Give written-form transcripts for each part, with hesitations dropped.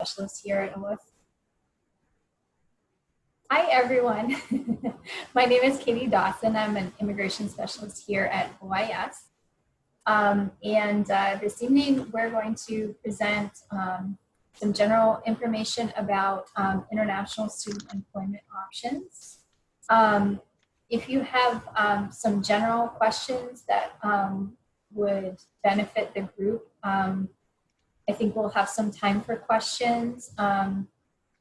Specialist here at OIF. Hi, everyone. My name is Katie Dawson. I'm an immigration specialist here at OIS. This evening, we're going to present some general information about international student employment options. If you have some general questions that would benefit the group, I think we'll have some time for questions.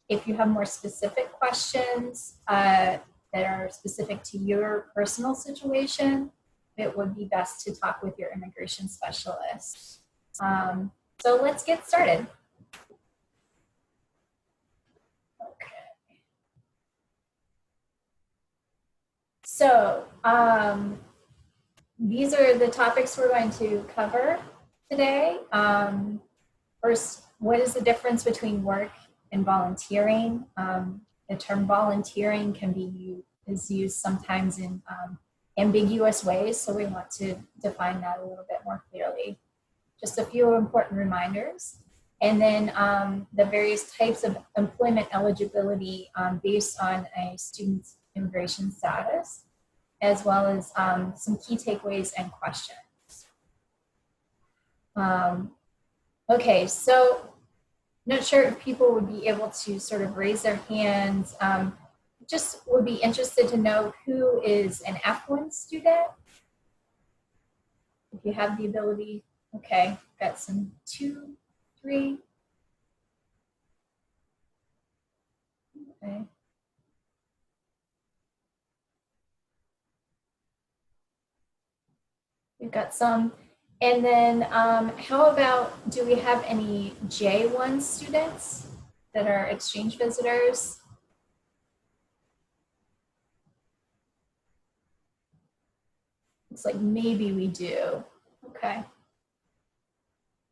If you have more specific questions that are specific to your personal situation, it would be best to talk with your immigration specialist. So let's get started. Okay. So these are the topics we're going to cover today. First, what is the difference between work and volunteering? The term volunteering is used sometimes in ambiguous ways, so we want to define that a little bit more clearly. Just a few important reminders. And then the various types of employment eligibility based on a student's immigration status, as well as some key takeaways and questions. Okay, so not sure if people would be able to sort of raise their hands. Just would be interested to know who is an F1 student. If you have the ability, okay, got some 2, 3. Okay. We've got some. And then how about, do we have any J1 students that are exchange visitors? Looks like maybe we do. Okay.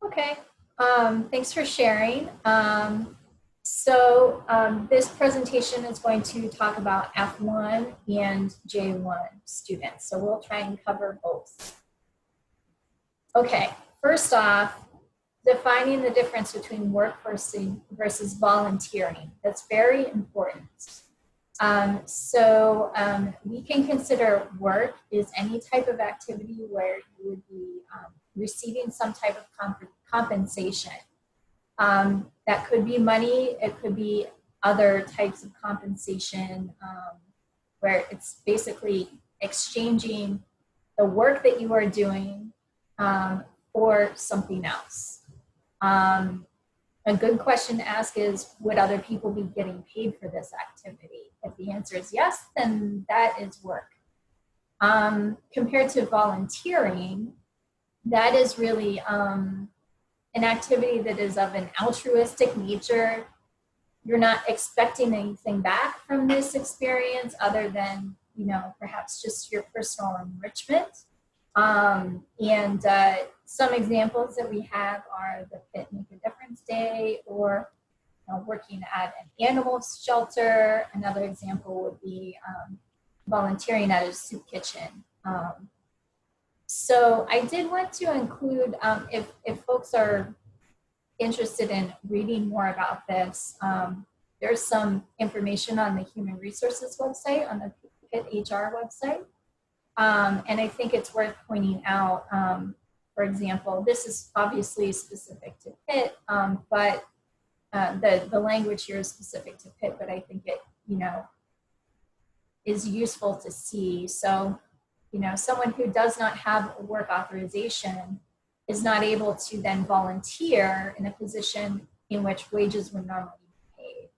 Okay. Thanks for sharing. This presentation is going to talk about F1 and J1 students. So we'll try and cover both. Okay, first off, defining the difference between work versus volunteering. That's very important. We can consider work is any type of activity where you would be receiving some type of compensation. That could be money, it could be other types of compensation where it's basically exchanging the work that you are doing or something else. A good question to ask is, would other people be getting paid for this activity? If the answer is yes, then that is work. Compared to volunteering, that is really an activity that is of an altruistic nature. You're not expecting anything back from this experience other than, perhaps just your personal enrichment. Some examples that we have are the Fit Make a Difference Day, or working at an animal shelter. Another example would be volunteering at a soup kitchen. So I did want to include, if folks are interested in reading more about this, there's some information on the Human Resources website, on the PIT HR website. And I think it's worth pointing out, for example, this is obviously specific to PIT, but the language here is specific to PIT, but I think it, is useful to see. So, someone who does not have a work authorization is not able to then volunteer in a position in which wages would normally be paid.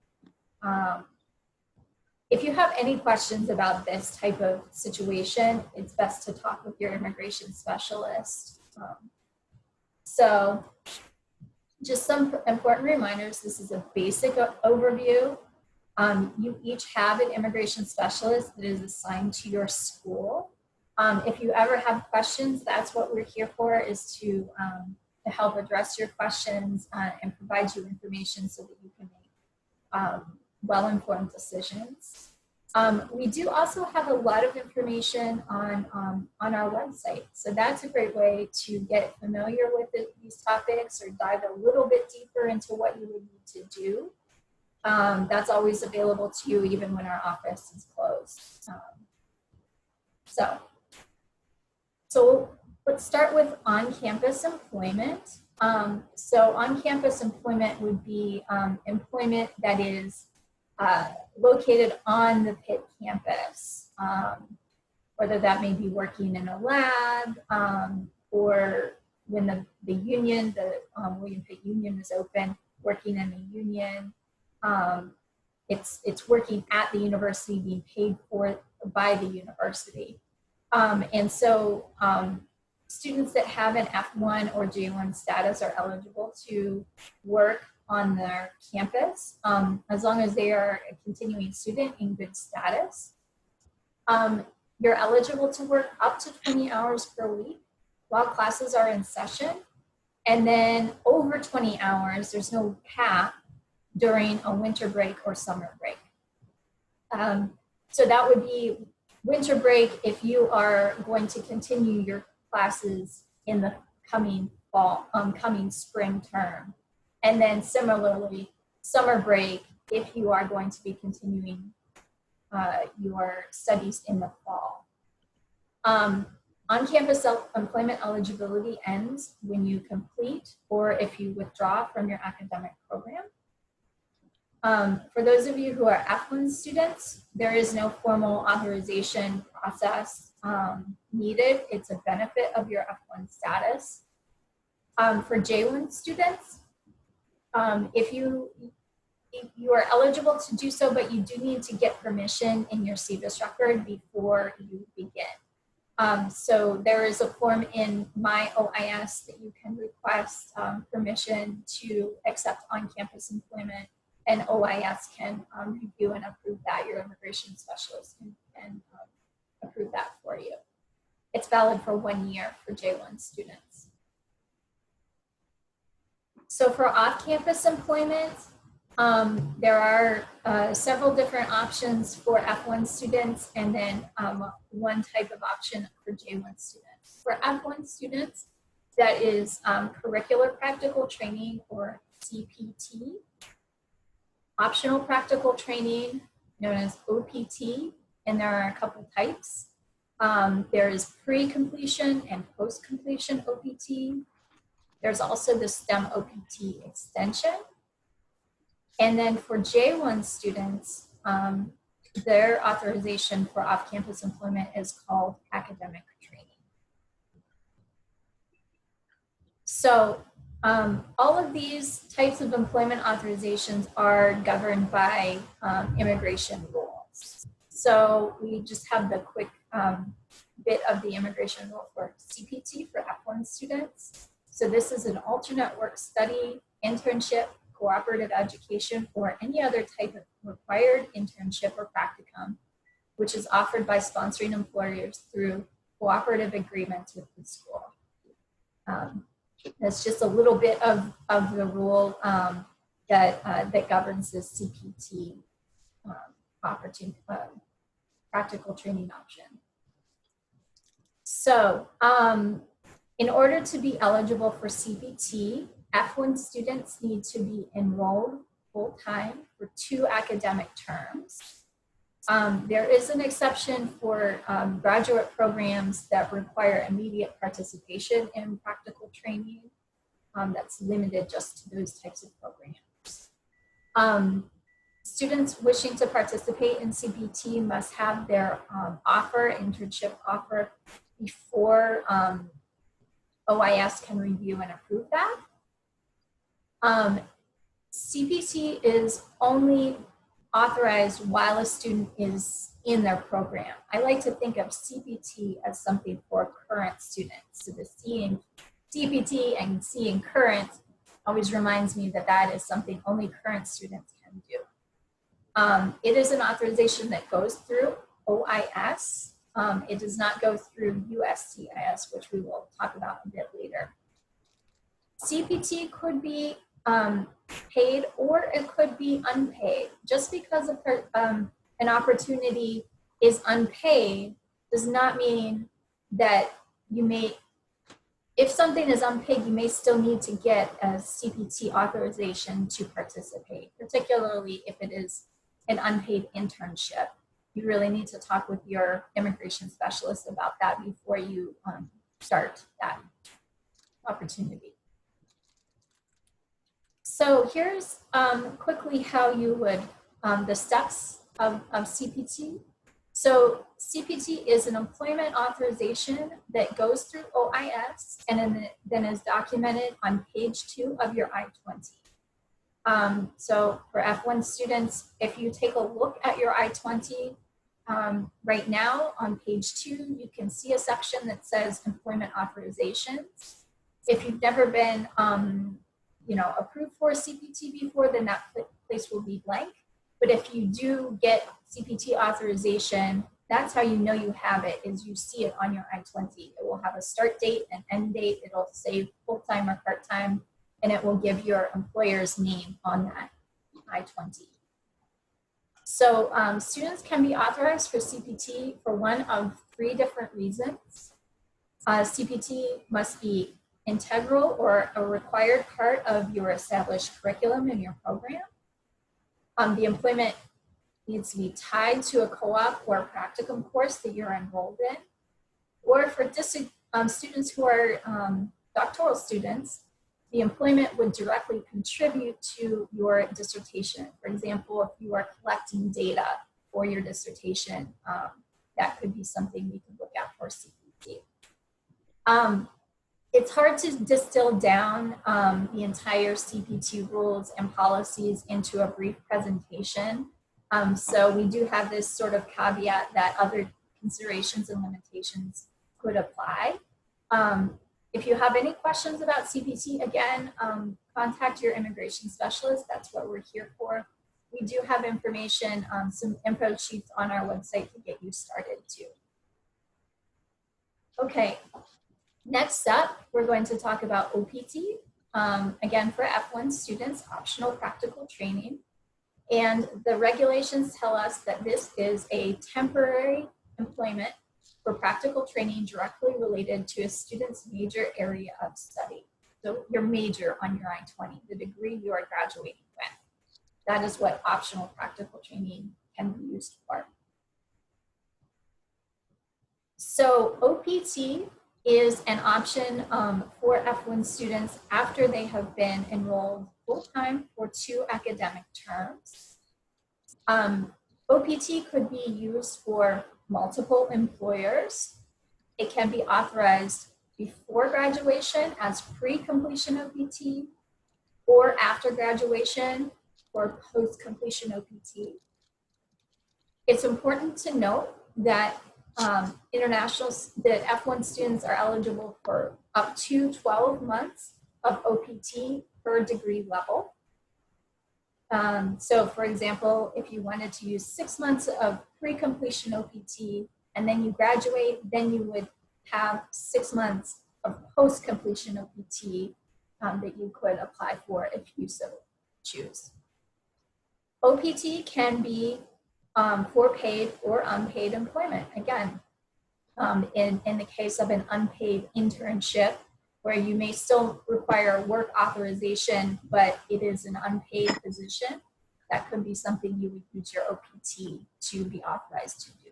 If you have any questions about this type of situation, it's best to talk with your immigration specialist. So just some important reminders. This is a basic overview. You each have an immigration specialist that is assigned to your school. If you ever have questions, that's what we're here for, is to help address your questions and provide you information so that you can make well-informed decisions. We do also have a lot of information on our website. So that's a great way to get familiar with these topics or dive a little bit deeper into what you would need to do. That's always available to you even when our office is closed. So let's start with on-campus employment. So on-campus employment would be employment that is located on the Pitt campus, whether that may be working in a lab or when the union, the William Pitt Union is open, working in a union. It's working at the university, being paid for by the university. And so students that have an F1 or J1 status are eligible to work on their campus as long as they are a continuing student in good status. You're eligible to work up to 20 hours per week while classes are in session. And then over 20 hours, there's no cap during a winter break or summer break. So that would be winter break if you are going to continue your classes in the coming fall, coming spring term. And then similarly, summer break if you are going to be continuing your studies in the fall. On-campus employment eligibility ends when you complete or if you withdraw from your academic program. For those of you who are F1 students, there is no formal authorization process needed. It's a benefit of your F1 status. For J1 students, if you are eligible to do so, but you do need to get permission in your CVIS record before you begin. So there is a form in My OIS that you can request permission to accept on-campus employment, and OIS can review and approve that. Your immigration specialist can approve that for you. It's valid for 1 year for J1 students. So for off-campus employment, there are several different options for F1 students and then one type of option for J1 students. For F1 students, that is curricular practical training or CPT, optional practical training known as OPT, and there are a couple types. There is pre-completion and post-completion OPT. There's also the STEM OPT extension. And then for J1 students, their authorization for off-campus employment is called academic training. So all of these types of employment authorizations are governed by immigration rules. So we just have the quick bit of the immigration rule for CPT for F1 students. So this is an alternate work study, internship, cooperative education, or any other type of required internship or practicum, which is offered by sponsoring employers through cooperative agreements with the school. That's just a little bit of the rule that governs this CPT practical training option. So in order to be eligible for CPT, F1 students need to be enrolled full-time for 2 academic terms. There is an exception for graduate programs that require immediate participation in practical training. That's limited just to those types of programs. Students wishing to participate in CPT must have their internship offer before OIS can review and approve that. CPT is only authorized while a student is in their program. I like to think of CPT as something for current students. So the C in CPT and C in current always reminds me that that is something only current students can do. It is an authorization that goes through OIS. It does not go through USCIS, which we will talk about a bit later. CPT could be paid or it could be unpaid. Just because an opportunity is unpaid does not mean that you may, if something is unpaid, you may still need to get a CPT authorization to participate, particularly if it is an unpaid internship. You really need to talk with your immigration specialist about that before you start that opportunity. So here's quickly how you would, the steps of CPT. So CPT is an employment authorization that goes through OIS and then is documented on page 2 of your I-20. So for F1 students, if you take a look at your I-20, right now on page 2, you can see a section that says employment authorizations. If you've never been approved for CPT before, then that place will be blank. But if you do get CPT authorization, that's how you know you have it, is you see it on your I-20. It will have a start date and end date. It'll say full-time or part-time, and it will give your employer's name on that I-20. So students can be authorized for CPT for one of 3 different reasons. CPT must be integral or a required part of your established curriculum in your program. The employment needs to be tied to a co-op or practicum course that you're enrolled in. Or for students who are doctoral students, the employment would directly contribute to your dissertation. For example, if you are collecting data for your dissertation, that could be something we could look at for CPT. It's hard to distill down the entire CPT rules and policies into a brief presentation. So we do have this sort of caveat that other considerations and limitations could apply. If you have any questions about CPT, again, contact your immigration specialist. That's what we're here for. We do have information, some info sheets on our website to get you started too. Okay. Next up, we're going to talk about OPT, again for F1 students, optional practical training. And the regulations tell us that this is a temporary employment for practical training directly related to a student's major area of study. So your major on your I-20, the degree you are graduating with. That is what optional practical training can be used for. So OPT is an option for F1 students after they have been enrolled full-time for 2 academic terms. OPT could be used for multiple employers. It can be authorized before graduation as pre-completion OPT or after graduation or post-completion OPT. It's important to note that that F1 students are eligible for up to 12 months of OPT per degree level. So for example, if you wanted to use 6 months of pre-completion OPT and then you graduate, then you would have 6 months of post-completion OPT that you could apply for if you so choose. OPT can be for paid or unpaid employment. Again, in the case of an unpaid internship, where you may still require work authorization, but it is an unpaid position, that could be something you would use your OPT to be authorized to do.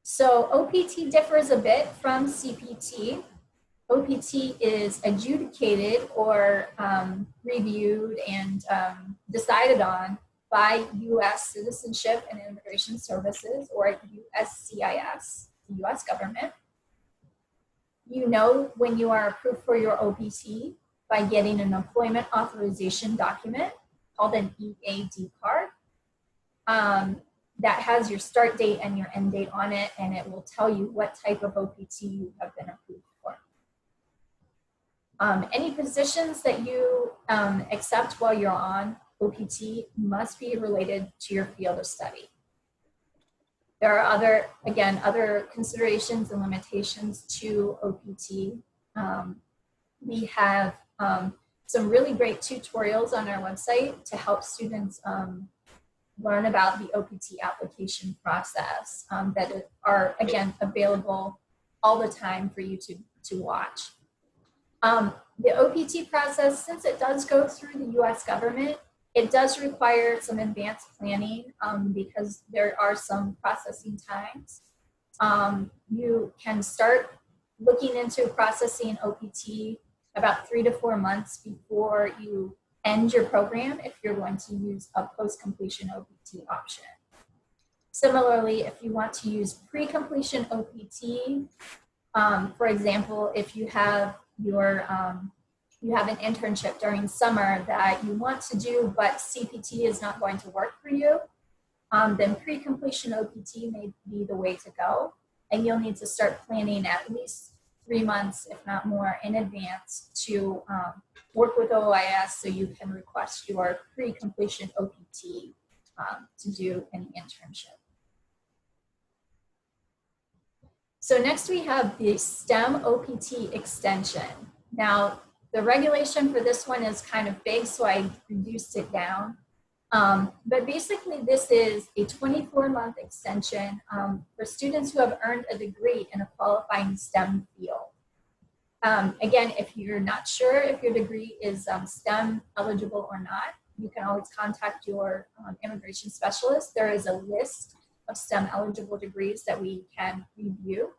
So OPT differs a bit from CPT. OPT is adjudicated or reviewed and decided on by U.S. Citizenship and Immigration Services, or USCIS, the U.S. government. You know when you are approved for your OPT by getting an employment authorization document called an EAD card that has your start date and your end date on it, and it will tell you what type of OPT you have been approved for. Any positions that you accept while you're on OPT must be related to your field of study. There are other considerations and limitations to OPT. We have some really great tutorials on our website to help students learn about the OPT application process that are, again, available all the time for you to watch. The OPT process, since it does go through the US government, it does require some advanced planning because there are some processing times. You can start looking into processing OPT about 3 to 4 months before you end your program if you're going to use a post-completion OPT option. Similarly, if you want to use pre-completion OPT, for example, if you have your you have an internship during summer that you want to do, but CPT is not going to work for you, then pre-completion OPT may be the way to go. And you'll need to start planning at least 3 months, if not more, in advance to work with OIS so you can request your pre-completion OPT to do an internship. So next we have the STEM OPT extension. Now, the regulation for this one is kind of big, so I reduced it down. But basically, this is a 24-month extension for students who have earned a degree in a qualifying STEM field. Again, if you're not sure if your degree is STEM eligible or not, you can always contact your immigration specialist. There is a list of STEM eligible degrees that we can review.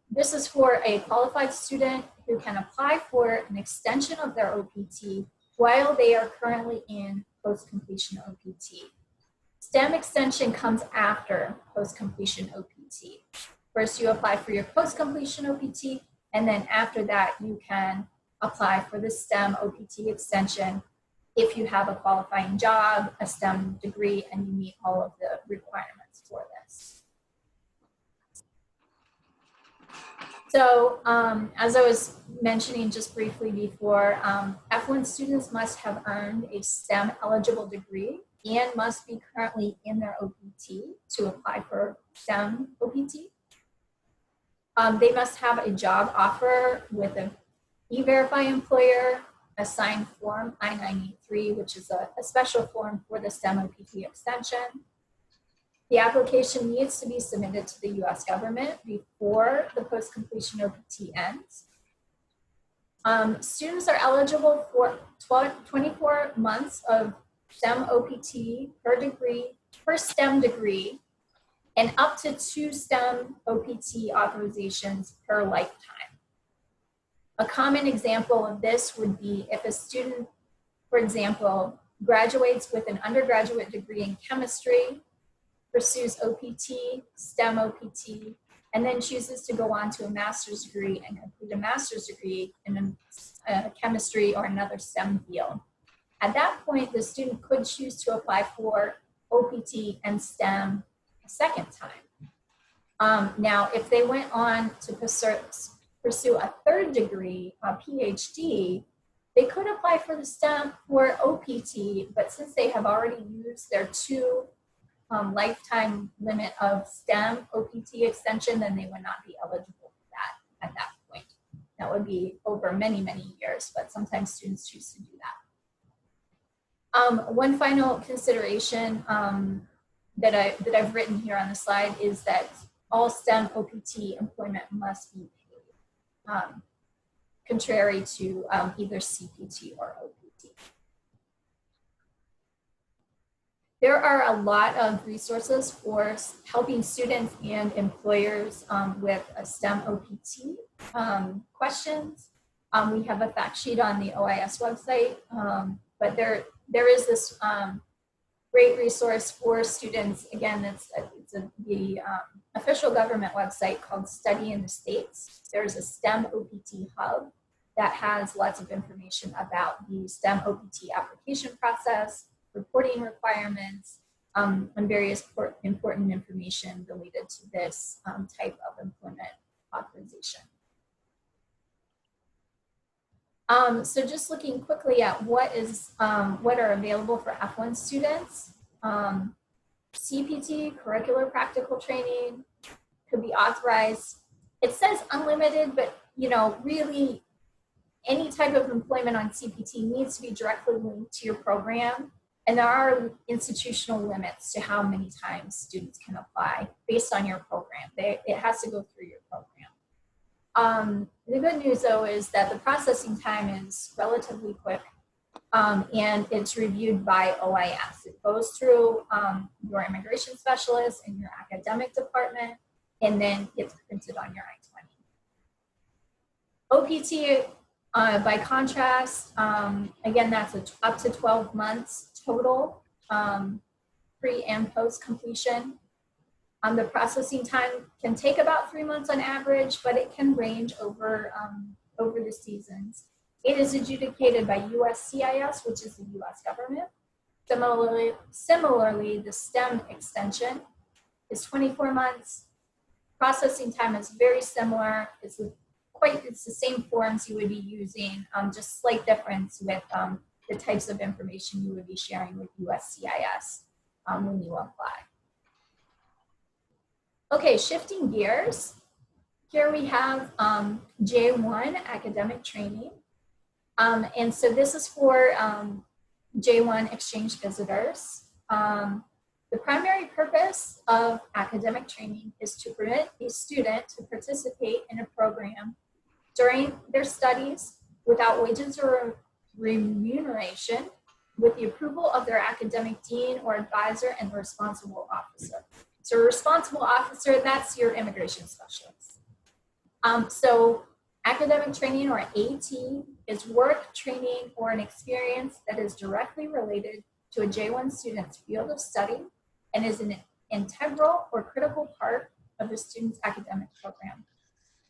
This is for a qualified student who can apply for an extension of their OPT while they are currently in post-completion OPT. STEM extension comes after post-completion OPT. First, you apply for your post-completion OPT, and then after that, you can apply for the STEM OPT extension if you have a qualifying job, a STEM degree, and you meet all of the requirements for this. So as I was mentioning just briefly before, F1 students must have earned a STEM eligible degree and must be currently in their OPT to apply for STEM OPT. They must have a job offer with an E-Verify employer, a signed form I-983, which is a special form for the STEM OPT extension. The application needs to be submitted to the US government before the post-completion OPT ends. Students are eligible for 24 months of STEM OPT per STEM degree, and up to 2 STEM OPT authorizations per lifetime. A common example of this would be if a student, for example, graduates with an undergraduate degree in chemistry, pursues OPT, STEM OPT, and then chooses to go on to a master's degree and complete a master's degree in chemistry or another STEM field. At that point, the student could choose to apply for OPT and STEM a second time. Now, if they went on to pursue a third degree, a PhD, they could apply for the STEM for OPT, but since they have already used their 2 lifetime limit of STEM OPT extension, then they would not be eligible for that at that point. That would be over many, many years, but sometimes students choose to do that. One final consideration that I've written here on the slide is that all STEM OPT employment must be paid, contrary to either CPT or OPT. There are a lot of resources for helping students and employers with a STEM OPT questions. We have a fact sheet on the OIS website, but there is this great resource for students. Again, it's the official government website called Study in the States. There's a STEM OPT hub that has lots of information about the STEM OPT application process, reporting requirements, and various important information related to this type of employment authorization. So just looking quickly at what are available for F1 students. CPT, curricular practical training, could be authorized. It says unlimited, but really any type of employment on CPT needs to be directly linked to your program. And there are institutional limits to how many times students can apply based on your program. It has to go through your program. The good news, though, is that the processing time is relatively quick, and it's reviewed by OIS. It goes through your immigration specialist and your academic department, and then gets printed on your I-20. OPT, by contrast, again, that's up to 12 months total, pre and post completion. The processing time can take about 3 months on average, but it can range over the seasons. It is adjudicated by USCIS, which is the US government. Similarly, the STEM extension is 24 months. Processing time is very similar. It's the same forms you would be using, just slight difference with the types of information you would be sharing with USCIS when you apply. Okay, shifting gears. Here we have J1 academic training. And so this is for J1 exchange visitors. The primary purpose of academic training is to permit a student to participate in a program during their studies without wages or remuneration, with the approval of their academic dean or advisor and the responsible officer. So a responsible officer, that's your immigration specialist. So academic training, or AT, is work, training, or an experience that is directly related to a J1 student's field of study and is an integral or critical part of the student's academic program.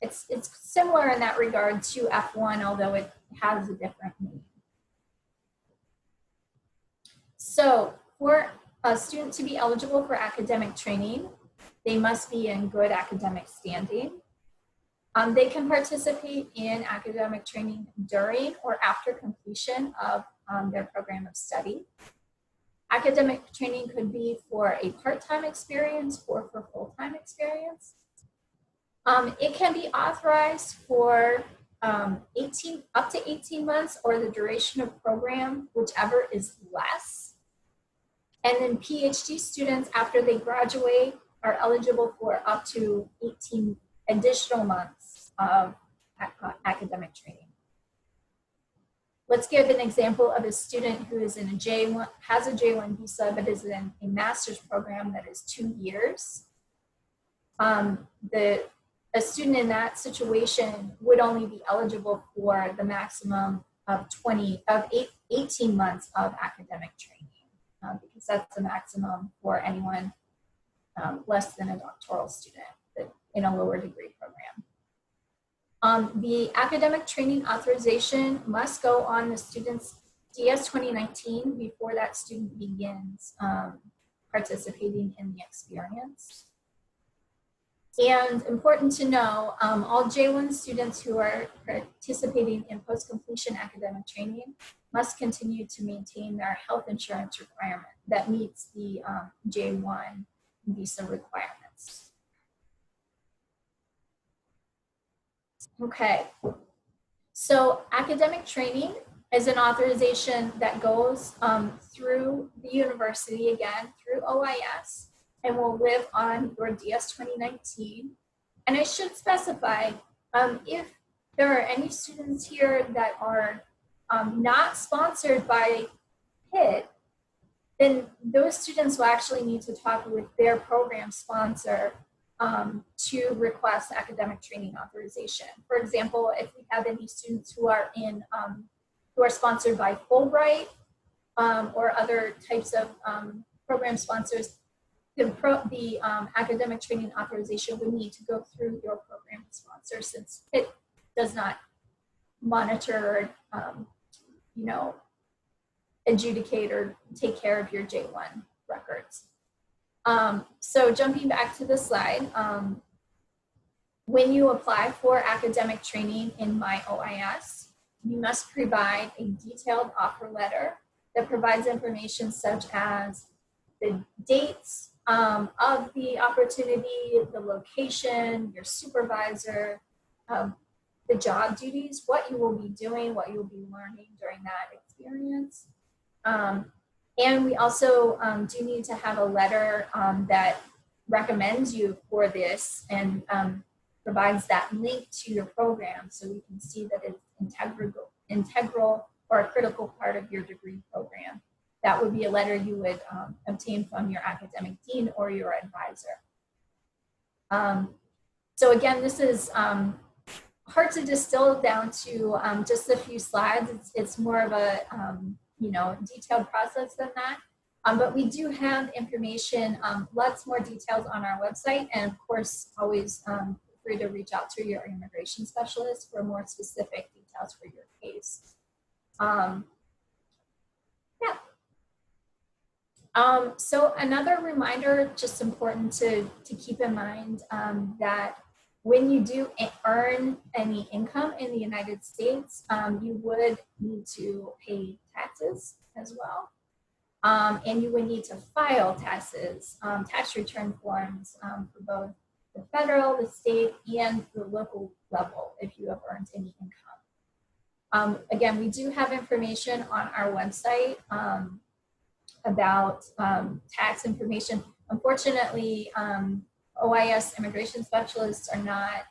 It's similar in that regard to F1, although it has a different meaning. So for a student to be eligible for academic training, they must be in good academic standing. They can participate in academic training during or after completion of their program of study. Academic training could be for a part-time experience or for full-time experience. It can be authorized for up to 18 months or the duration of program, whichever is less. And then PhD students, after they graduate, are eligible for up to 18 additional months of academic training. Let's give an example of a student who is in a J1, has a J1 visa, but is in a master's program that is 2 years. A student in that situation would only be eligible for the maximum of 18 months of academic training, because that's the maximum for anyone less than a doctoral student in a lower degree program. The academic training authorization must go on the student's DS 2019 before that student begins participating in the experience. And important to know, all J1 students who are participating in post-completion academic training must continue to maintain their health insurance requirement that meets the J1 visa requirements. Okay, so academic training is an authorization that goes through the university, again, through OIS, and will live on your DS 2019. And I should specify, if there are any students here that are not sponsored by PIT, then those students will actually need to talk with their program sponsor to request academic training authorization. For example, if we have any students who are sponsored by Fulbright or other types of program sponsors, the academic training authorization would need to go through your program sponsor, since it does not monitor, adjudicate or take care of your J1 records. So jumping back to the slide, when you apply for academic training in MyOIS, you must provide a detailed offer letter that provides information such as the dates of the opportunity, the location, your supervisor, the job duties, what you will be doing, what you'll be learning during that experience, And we also do need to have a letter that recommends you for this and provides that link to your program so we can see that it's integral or a critical part of your degree program. That would be a letter you would obtain from your academic dean or your advisor. So again, this is hard to distill down to just a few slides. It's more of a detailed process than that. But we do have information, lots more details on our website, and of course, always feel free to reach out to your immigration specialist for more specific details for your case. So another reminder, just important to keep in mind that when you do earn any income in the United States, you would need to pay taxes as well. And you would need to file taxes, tax return forms for both the federal, the state, and the local level if you have earned any income. Again, we do have information on our website about tax information. Unfortunately, OIS immigration specialists are not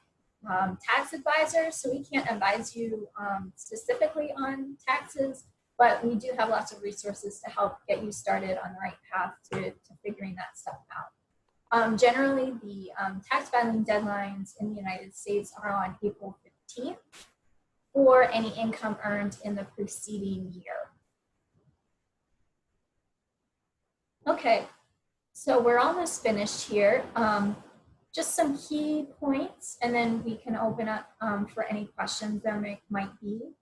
tax advisors, so we can't advise you specifically on taxes, but we do have lots of resources to help get you started on the right path to figuring that stuff out. Generally, the tax filing deadlines in the United States are on April 15th for any income earned in the preceding year. Okay, so we're almost finished here. Just some key points, and then we can open up for any questions there might be.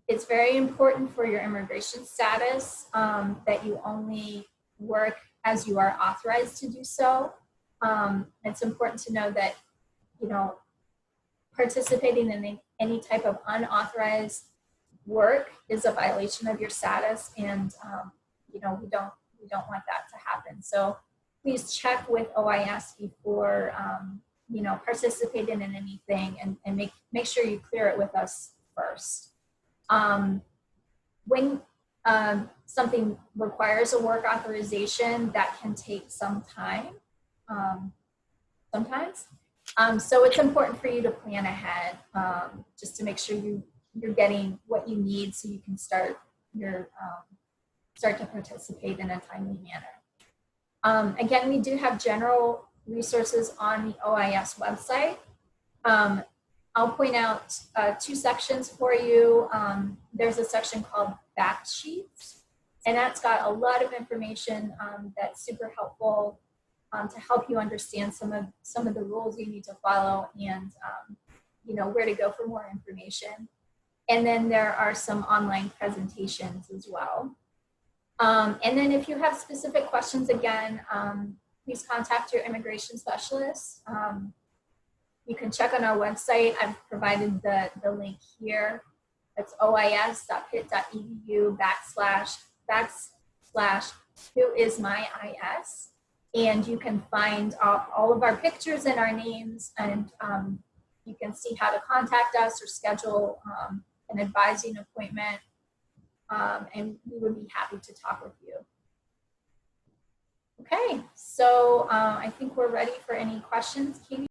It's very important for your immigration status that you only work as you are authorized to do so. It's important to know that, participating in any type of unauthorized work is a violation of your status, and we don't want that to happen. So please check with OIS before participating in anything, and make sure you clear it with us first. When something requires a work authorization, that can take some time sometimes. So it's important for you to plan ahead just to make sure you're getting what you need so you can start to participate in a timely manner. Again, we do have general resources on the OIS website. I'll point out two sections for you. There's a section called Fact Sheets, and that's got a lot of information that's super helpful to help you understand some of the rules you need to follow, and where to go for more information. And then there are some online presentations as well. And then if you have specific questions, again, please contact your immigration specialist. You can check on our website. I've provided the link here. It's ois.pit.edu/whoismyis. And you can find all of our pictures and our names, and you can see how to contact us or schedule an advising appointment. And we would be happy to talk with you. Okay, so I think we're ready for any questions, Katie.